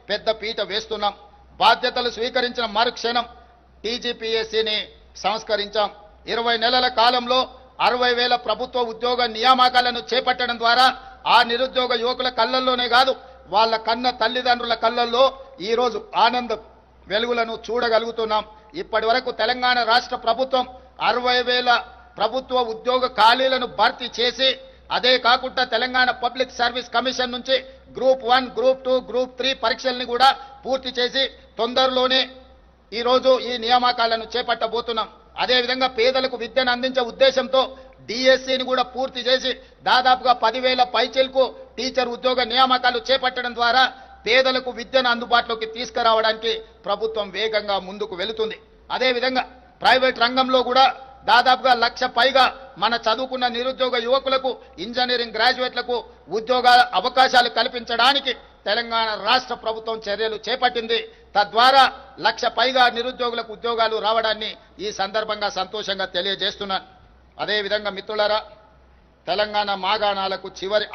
పెద్ద పీట వేస్తున్నాం. బాధ్యతలు స్వీకరించిన మరుక్షణం టీజీపీఎస్సీని సంస్కరించాం. 20 నెలల కాలంలో 60,000 ప్రభుత్వ ఉద్యోగ నియామకాలను చేపట్టడం ద్వారా ఆ నిరుద్యోగ యువకుల కళ్ళల్లోనే కాదు, వాళ్ళ కన్న తల్లిదండ్రుల కళ్ళల్లో ఈరోజు ఆనంద వెలుగులను చూడగలుగుతున్నాం. ఇప్పటి వరకు తెలంగాణ రాష్ట్ర ప్రభుత్వం 60,000 ప్రభుత్వ ఉద్యోగ ఖాళీలను భర్తీ చేసి, అదే కాకుండా తెలంగాణ పబ్లిక్ సర్వీస్ కమిషన్ నుంచి గ్రూప్ 1, గ్రూప్ 2, గ్రూప్ 3 పరీక్షల్ని కూడా పూర్తి చేసి తొందరలోనే ఈరోజు ఈ నియామకాలను చేపట్టబోతున్నాం. అదేవిధంగా పేదలకు విద్యను అందించే ఉద్దేశంతో డిఎస్సిని కూడా పూర్తి చేసి దాదాపుగా 10,000 పైచిలకు టీచర్ ఉద్యోగ నియామకాలు చేపట్టడం ద్వారా పేదలకు విద్యను అందుబాటులోకి తీసుకురావడానికి ప్రభుత్వం వేగంగా ముందుకు వెళుతుంది. అదేవిధంగా ప్రైవేట్ రంగంలో కూడా దాదాపుగా 1,00,000 పైగా మన చదువుకున్న నిరుద్యోగ యువకులకు, ఇంజనీరింగ్ గ్రాడ్యుయేట్లకు ఉద్యోగాల అవకాశాలు కల్పించడానికి తెలంగాణ రాష్ట్ర ప్రభుత్వం చర్యలు చేపట్టింది. తద్వారా 1,00,000 పైగా నిరుద్యోగులకు ఉద్యోగాలు రావడాన్ని ఈ సందర్భంగా సంతోషంగా తెలియజేస్తున్నాను. అదేవిధంగా మిత్రులారా, తెలంగాణ మాగాణాలకు చివరి